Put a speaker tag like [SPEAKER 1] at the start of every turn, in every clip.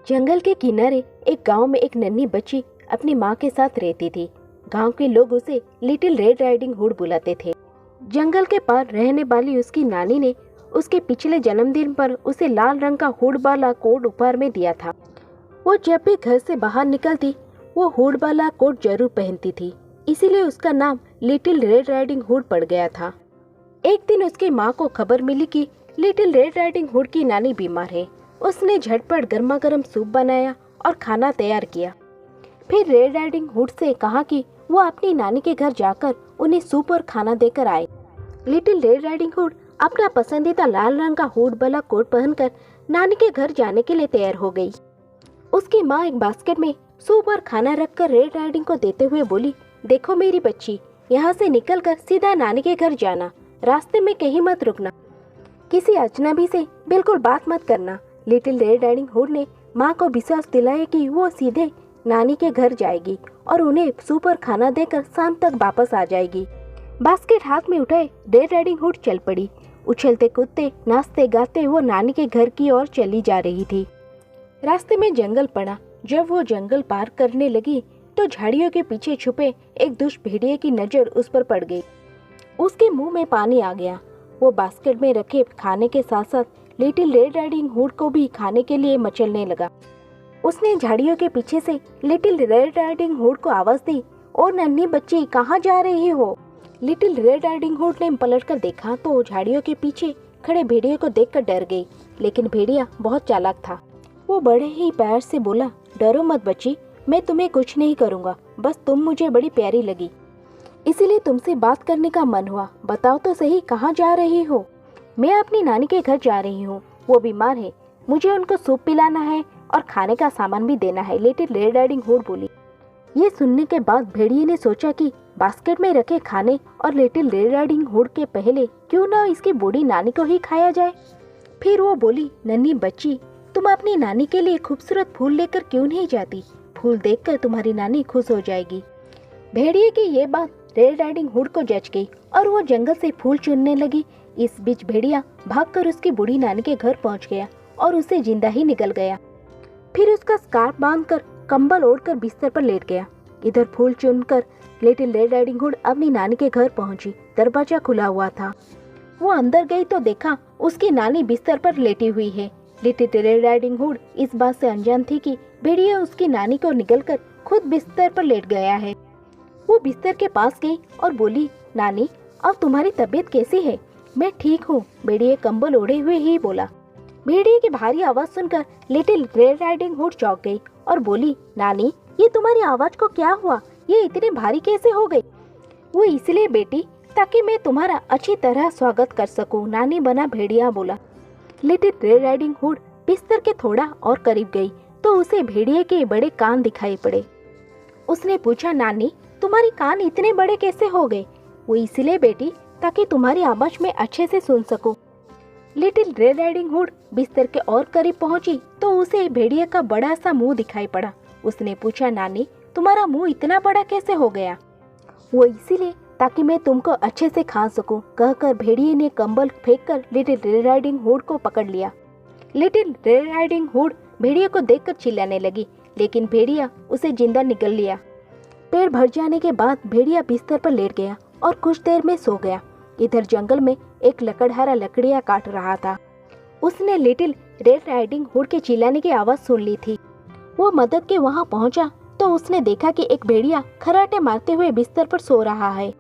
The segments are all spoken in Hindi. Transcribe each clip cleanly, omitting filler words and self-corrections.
[SPEAKER 1] जंगल के किनारे एक गांव में एक नन्ही बच्ची अपनी माँ के साथ रहती थी। गांव के लोग उसे लिटिल रेड राइडिंग हुड बुलाते थे। जंगल के पार रहने वाली उसकी नानी ने उसके पिछले जन्मदिन पर उसे लाल रंग का हुड वाला कोट उपहार में दिया था। वो जब भी घर से बाहर निकलती वो हुड वाला कोट जरूर पहनती थी, इसीलिए उसका नाम लिटिल रेड राइडिंग हुड पड़ गया था। एक दिन उसकी माँ को खबर मिली कि लिटिल रेड राइडिंग हुड की नानी बीमार है। उसने झटपट गर्मा गर्म सूप बनाया और खाना तैयार किया। फिर रेड राइडिंग हुड से कहा कि वो अपनी नानी के घर जाकर उन्हें सूप और खाना देकर आए। लिटिल रेड राइडिंग हुड अपना पसंदीदा लाल रंग का हुड वाला कोट पहनकर नानी के घर जाने के लिए तैयार हो गई। उसकी माँ एक बास्केट में सूप और खाना रखकर रेड राइडिंग को देते हुए बोली, देखो मेरी बच्ची, यहाँ से निकलकर सीधा नानी के घर जाना, रास्ते में कहीं मत रुकना, किसी अजनबी से बिल्कुल बात मत करना। लिटिल रेड राइडिंग हुड ने माँ को विश्वास दिलाया कि वो सीधे नानी के घर जाएगी और उन्हें सूप और खाना देकर शाम तक वापस आ जाएगी। बास्केट हाथ में उठाए रेड राइडिंग हुड चल पड़ी। उछलते कूदते नाचते गाते वो नानी के घर की ओर चली जा रही थी। रास्ते में जंगल पड़ा। जब वो जंगल पार करने लगी तो झाड़ियों के पीछे छुपे एक दुष्ट भेड़िए की नजर उस पर पड़ गई। उसके मुंह में पानी आ गया। वो बास्केट में रखे खाने के साथ साथ लिटिल रेड राइडिंग हुड को भी खाने के लिए मचलने लगा। उसने झाड़ियों के पीछे से लिटिल रेड राइडिंग हुड को आवाज दी, ओ नन्ही बच्ची, कहाँ जा रही हो? लिटिल रेड राइडिंग हुड ने पलटकर देखा तो झाड़ियों के पीछे खड़े भेड़िए को देखकर डर गई, लेकिन भेड़िया बहुत चालाक था। वो बड़े ही प्यार से बोला, डरो मत बच्ची, मैं तुम्हें कुछ नहीं करूँगा, बस तुम मुझे बड़ी प्यारी लगी, इसीलिए तुमसे बात करने का मन हुआ। बताओ तो सही, कहाँ जा रही हो? मैं अपनी नानी के घर जा रही हूँ, वो बीमार है, मुझे उनको सूप पिलाना है और खाने का सामान भी देना है, लिटिल रेड राइडिंग हुड बोली। ये सुनने के बाद भेड़िए ने सोचा कि बास्केट में रखे खाने और लिटिल रेड राइडिंग हुड के पहले क्यों ना इसकी बूढ़ी नानी को ही खाया जाए। फिर वो बोली, नन्ही बच्ची, तुम अपनी नानी के लिए खूबसूरत फूल लेकर क्यों नहीं जाती? फूल देखकर तुम्हारी नानी खुश हो जाएगी। भेड़िए की ये बात रेड राइडिंग हुड को जच गई और वो जंगल से फूल चुनने लगी। इस बीच भेड़िया भागकर उसकी बूढ़ी नानी के घर पहुंच गया और उसे जिंदा ही निकल गया। फिर उसका स्कार्फ बांधकर कंबल ओढ़कर बिस्तर पर लेट गया। इधर फूल चुनकर लिटिल रेड राइडिंग हुड अपनी नानी के घर पहुंची। दरवाजा खुला हुआ था। वो अंदर गई तो देखा उसकी नानी बिस्तर पर लेटी हुई है। लिटिल रेड राइडिंग हुड इस बात से अनजान थी कि भेड़िया उसकी नानी को निगलकर खुद बिस्तर पर लेट गया है। वो बिस्तर के पास गई और बोली, नानी, अब तुम्हारी तबीयत कैसी है? मैं ठीक हूँ, भेड़िए कंबल ओढ़े हुए ही बोला। भेड़िए की भारी आवाज सुनकर लिटिल रेड राइडिंग हुड चौंक गई और बोली, नानी, ये तुम्हारी आवाज को क्या हुआ? ये इतनी भारी कैसे हो गई? वो इसलिए बेटी, ताकि मैं तुम्हारा अच्छी तरह स्वागत कर सकूं, नानी बना भेड़िया बोला। लिटिल रेड राइडिंग हुड बिस्तर के थोड़ा और करीब गई तो उसे भेड़िए के बड़े कान दिखाई पड़े। उसने पूछा, नानी, तुम्हारे कान इतने बड़े कैसे हो गए? वो इसलिए बेटी, ताकि तुम्हारी आवाज मैं अच्छे से सुन सकूं। लिटिल रेड राइडिंग हुड बिस्तर के और करीब पहुंची तो उसे भेड़िए का बड़ा सा मुंह दिखाई पड़ा। उसने पूछा, नानी, तुम्हारा मुंह इतना बड़ा कैसे हो गया? वो इसीलिए, ताकि मैं तुमको अच्छे से खा सकूं, कहकर भेड़िए ने कंबल फेंककर लिटिल रेड राइडिंग हुड को पकड़ लिया। लिटिल रेड राइडिंग हुड भेड़िए को देखकर चिल्लाने लगी, लेकिन भेड़िया उसे जिंदा निगल लिया। पेट भर जाने के बाद भेड़िया बिस्तर पर लेट गया और कुछ देर में सो गया। इधर जंगल में एक लकड़हारा लकड़ियां काट रहा था। उसने लिटिल रेड राइडिंग हुड के चिल्लाने की आवाज सुन ली थी। वो मदद के वहां पहुंचा तो उसने देखा कि एक भेड़िया खराटे मारते हुए बिस्तर पर सो रहा है।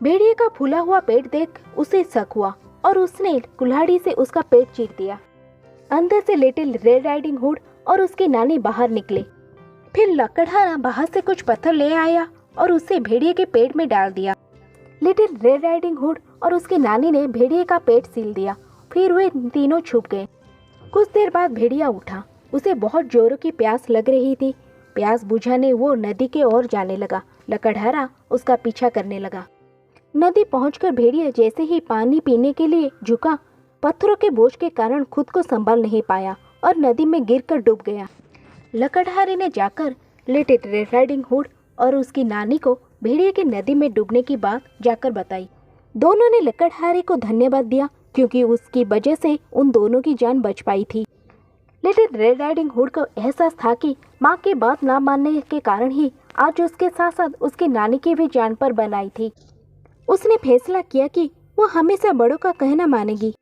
[SPEAKER 1] भेड़िए का फूला हुआ पेट देख उसे शक हुआ और उसने कुल्हाड़ी से उसका पेट चीर दिया। अंदर से लिटिल रेड राइडिंग हुड और उसकी नानी बाहर निकले। फिर लकड़हारा बाहर से कुछ पत्थर ले आया और उसे भेड़िए के पेट में डाल दिया। लिटिल रेड राइडिंग हुड और उसकी नानी ने भेड़िए का पेट सील दिया। फिर वे तीनों छुप गए। कुछ देर बाद भेड़िया उठा। उसे बहुत जोरों की प्यास लग रही थी। प्यास बुझाने वो नदी के ओर जाने लगा। लकड़हारा उसका पीछा करने लगा। नदी पहुंचकर भेड़िया जैसे ही पानी पीने के लिए झुका, पत्थरों के बोझ के कारण खुद को संभाल नहीं पाया और नदी में गिरकर डूब गया। लकड़हारे ने जाकर लिटिल रेड राइडिंग हुड और उसकी नानी को भेड़िए की नदी में डूबने की बात जाकर बताई। दोनों ने लकड़हारे को धन्यवाद दिया क्योंकि उसकी वजह से उन दोनों की जान बच पाई थी। लिटिल रेड राइडिंग हुड को एहसास था कि माँ की बात ना मानने के कारण ही आज उसके साथ साथ उसकी नानी की भी जान पर बन आई थी। उसने फैसला किया कि वो हमेशा बड़ों का कहना मानेगी